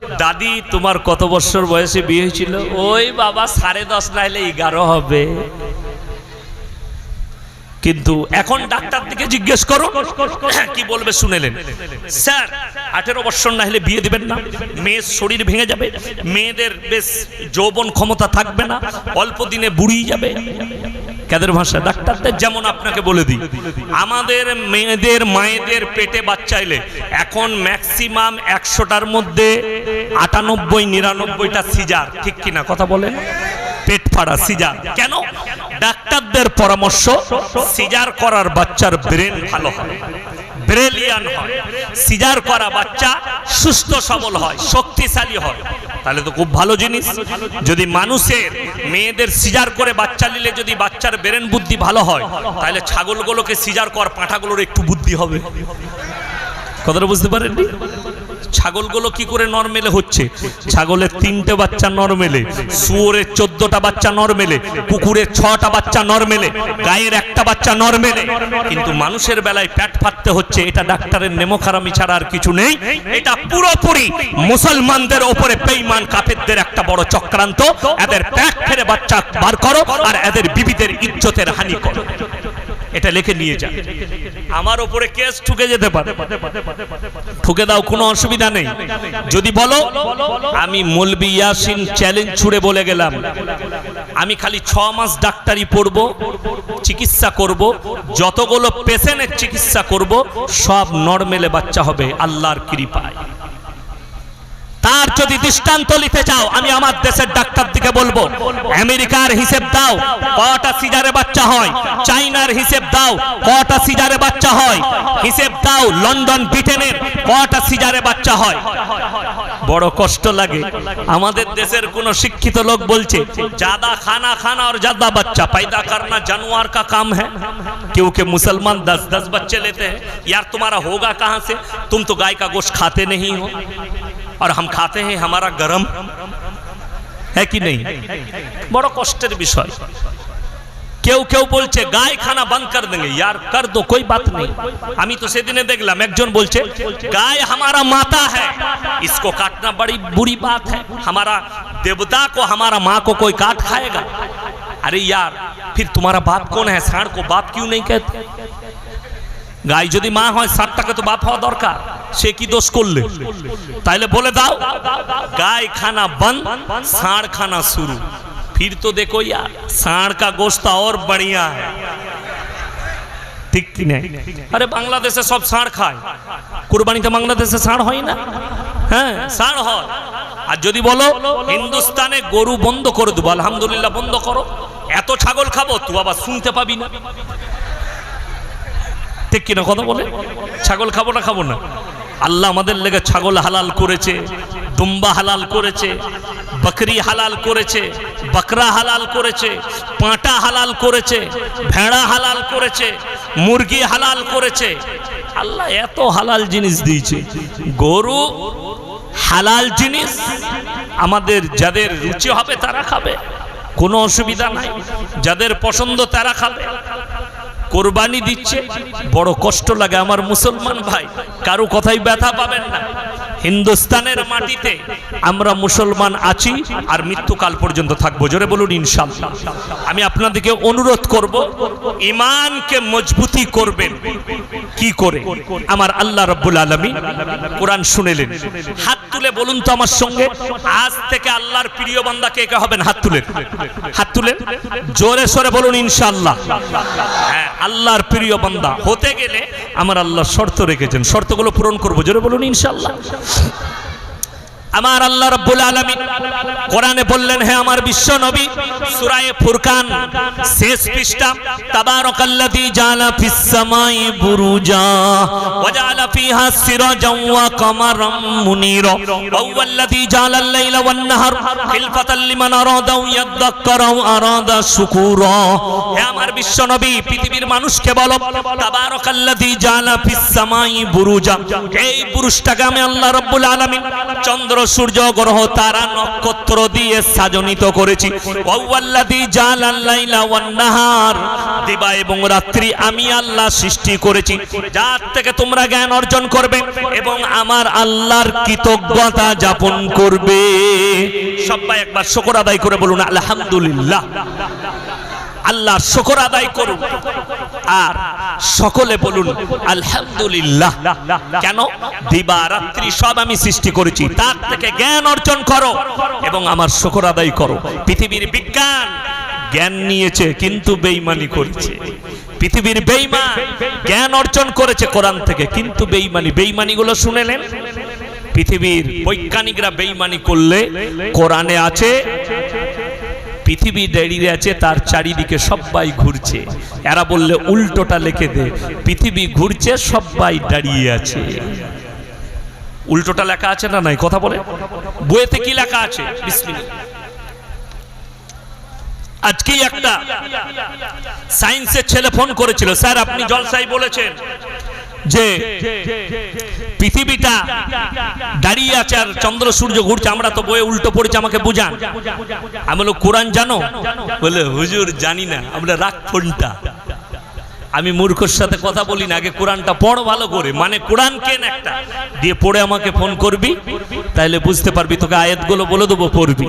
দাদি তোমার কত বছর বয়সে বিয়ে হয়েছিল? ওই বাবা 10.5 না হলে 11 হবে। কিন্তু এখন ডাক্তার থেকে জিজ্ঞেস করো কি বলবে শুনেলেন? স্যার 18 বছর না হলে বিয়ে দিবেন না, মেয়ের শরীর ভেঙে যাবে, মেয়েদের বেশ যৌবন ক্ষমতা থাকবে না, অল্প দিনে বুড়িয়ে যাবে। কাদের ভাষা? ডাক্তারদের। যেমন আপনাকে বলে দিই, আমাদের মেয়েদের মায়েদের পেটে বাচ্চা এলে এখন ম্যাক্সিমাম 100টার মধ্যে 98-99টা সিজার, ঠিক কিনা কথা বলেন? পেট ফাড়া সিজার। কেন? ডাক্তারদের পরামর্শ সিজার করার বাচ্চার ব্রেন ভালো হয়, ব্রিলিয়ান হয়, সিজার করা বাচ্চা সুস্থ সবল হয়, শক্তিশালী হয়। তাহলে তো খুব ভালো জিনিস। যদি মানুষের মেয়েদের সিজার করে বাচ্চা নিলে যদি বাচ্চার ব্রেন বুদ্ধি ভালো হয়, তাহলে ছাগলগুলোকে সিজার কর, পাঁঠাগুলোর একটু বুদ্ধি হবে। কথাটা বুঝতে পারেননি? ছাগলগুলো কি করে নরমেলে হচ্ছে? ছাগলের 3টে বাচ্চা নরমেলে, শুয়োরের 14টা বাচ্চা নরমেলে, কুকুরের 6টা বাচ্চা নরমেলে, গায়ের 1টা বাচ্চা নরমেলে। কিন্তু মানুষের বেলায় পেট ফাটতে হচ্ছে। এটা ডাক্তারের নেমোখারামি ছাড়া আর কিছু নেই। এটা পুরোপুরি মুসলমানদের উপরে বেঈমান কাফেরদের একটা বড় চক্রান্ত। এদের পেট ফেরে বাচ্চা বার করো আর এদের বিবিদের ইজ্জতের হানি করো। এটা লিখে নিয়ে যান। আমার উপরে কেস ঠুকে যেতে পারে, ঠুকে দাও, কোনো অসুবিধা নেই। যদি বলো আমি মৌলবি ইয়াসিন চ্যালেঞ্জ ছুড়ে বলে গেলাম, আমি খালি 6 মাস ডাক্তারি পড়বো, চিকিৎসা করব, যতগুলো পেশেন্টের চিকিৎসা করব সব নরমেলে বাচ্চা হবে আল্লাহর কৃপায়। তার যদি দৃষ্টান্ত নিতে চাও, আমি আমার দেশের ডাক্তার দিকে বলবো, আমেরিকার হিসেব দাও কয়টা সিজারে বাচ্চা হয়, চাইনার হিসেব দাও কয়টা সিজারে বাচ্চা হয়, হিসেব দাও লন্ডন ব্রিটেনের কয়টা সিজারে বাচ্চা হয়। বড় কষ্ট লাগে। আমাদের দেশের কোন শিক্ষিত লোক বলছে ज्यादा खाना खाना और ज्यादा बच्चा पैदा करना जानवर का काम है। क्योंकि मुसलमान 10-10 बच्चे लेते हैं। यार तुम्हारा होगा कहां से? तुम तो गाय का गोश्त खाते नहीं हो और हम खाते हैं, हमारा गरम है कि नहीं? बड़ा कष्टेर विषय। কেউ কেউ বলছে গাय खाना बंद कर देंगे। यार कर दो, कोई बात नहीं। আমি তো সেদিনে দেখলাম একজন বলছে गाय हमारा माता है, इसको काटना बड़ी बुरी बात है। हमारा देवता को, हमारा माँ को कोई काट खाएगा? अरे यार फिर तुम्हारा बाप कौन है? सांड को बाप क्यों नहीं कहते? গাই যদি মা হয়, ষাঁড়টাকে তো বাপ হওয়া দরকার। সে কি দোষ করলে? তাইলে বলে দাও গাय खाना बंद, सांड खाना शुरू। फिर तो देखो यार सांड का गोश्त और बढ़िया है, ठीक की नहीं? अरे बांग्लादेशे सब सांड खाয়, কুরবানিতে বাংলাদেশে ষাঁড় হয় না? হ্যাঁ ষাঁড় হয়। আর যদি বলো হিন্দুস্তানে গরু বন্ধ করে দেবো, আলহামদুলিল্লাহ বন্ধ করো, এত ছাগল খাবো তুই আবার শুনতে পাবি না, ঠিক কিনা কথা বলে? ছাগল খাবো না, খাবো না। আল্লাহ আমাদের লেগে ছাগল হালাল করেছে, দুম্বা হালাল করেছে, বকরি হালাল করেছে, বকরা হালাল করেছে, পাঁটা হালাল করেছে, ভেড়া হালাল করেছে, মুরগি হালাল করেছে। আল্লাহ এত হালাল জিনিস দিয়েছে। গরু হালাল জিনিস, আমাদের যাদের রুচি হবে তারা খাবে, কোনো অসুবিধা নাই। যাদের পছন্দ তারা খাবে। কোরবানি দিচ্ছে, বড় কষ্ট লাগে আমার মুসলমান ভাই, কারো কথাই ব্যথা পাবেন না। হিন্দুস্তানের মাটিতে আমরা মুসলমান আছি আর মৃত্যুকাল পর্যন্ত থাকবো। জোরে বলুন ইনশাআল্লাহ। আমি আপনাদেরকে অনুরোধ করব, ঈমানকে মজবুতি করবেন। কি করে? আমার আল্লাহ রাব্বুল আলামিন কোরআন শুনেলেন। হাত তুলে বলুন তো আমার সঙ্গে, আজ থেকে আল্লাহর প্রিয় বান্দা কে কে হবেন? হাত তুলেন, হাত তুলেন, জোরে সোরে বলুন ইনশাআল্লাহ। হ্যাঁ, আল্লাহর প্রিয় বান্দা হতে গেলে আমার আল্লাহ শর্ত রেখেছেন, শর্তগুলো পূরণ করবো। জোরে বলুন ইনশাআল্লাহ। আমার আল্লাহ রাব্বুল আলামিন কোরআনে বললেন, হে আমার বিশ্ব নবী, সূরা ফুরকান শেষ পৃষ্ঠা, তাবারাকাল্লাযী জাআলা ফিস সামাই বুরুজা ওয়া জাআলা ফিহা সিরাজাও ওয়া কামারাম মুনীরা ওয়া হুয়াল্লাযী জাআলাল লাইলা ওয়ান নাহার খিলফাতাল লিমান আরাদা ইয়াযাক্কারা ওয়া আরাদা শুকুরা। হে আমার বিশ্ব নবী, পৃথিবীর মানুষকে বলো, তাবারাকাল্লাযী জাআলা ফিস সামাই বুরুজা, এই বুরুজটাকে আমি আল্লাহ রাব্বুল আলামিন চন্দ্র সূর্য গ্রহ তারা নক্ষত্র দিয়ে সাজনিত করেছি। ওয়াল্লাযী জাআলাল লাইলা ওয়ান নাহার, দিবা এবং রাত্রি আমি আল্লাহ সৃষ্টি করেছি, যার থেকে তোমরা জ্ঞান অর্জন করবে এবং আমার আল্লাহর কৃতজ্ঞতা যাপন করবে। সবাই একবার শুকর আদায় করে বলুন আলহামদুলিল্লাহ। আল্লাহ শুকর আদায় করুন আর সকলে বলুন আলহামদুলিল্লাহ। কেন? দিবা রাত্রি সব আমি সৃষ্টি করেছি, তার থেকে জ্ঞান অর্জন করো এবং আমার শুকর আদায় করো। পৃথিবীর বিজ্ঞান জ্ঞান নিয়েছে কিন্তু বেঈমানি করেছে। পৃথিবীর বেঈমান জ্ঞান অর্জন করেছে কোরআন থেকে কিন্তু বেঈমানি। বেঈমানিগুলো শুনেলেন? পৃথিবীর বৈজ্ঞানিকরা বেঈমানি করলে কোরআনে আছে পৃথিবী দাঁড়িয়ে আছে, তার চারিদিকে সবাই ঘুরছে। এরা বললে উল্টোটা লিখে দে, পৃথিবী ঘুরছে সবাই দাঁড়িয়ে আছে। উল্টোটা লেখা আছে না নাই? কথা বলে বইতে কি লেখা আছে? বিসমিল্লাহ। আজকেই একটা সায়েন্সের ছেলে ফোন করেছিল, স্যার আপনি জলসাই বলেছেন যে পৃথিবীটা দাঁড়িয়ে আছে আর চন্দ্র সূর্য ঘুরছে, আমরা তো বইয়ে উল্টো পড়েছি, আমাকে বুঝান। আমি বললাম কোরআন জানো? বলে হুজুর জানি না। আমরা রাখ ফোনটা, আমি মূর্খর সাথে কথা বলি না, আগে কোরআনটা পড় ভালো করে, মানে কোরআন কেন একটা দিয়ে পড়ে আমাকে ফোন করবি, তাইলে বুঝতে পারবি, তোকে আয়াতগুলো বলে দেবো পড়বি।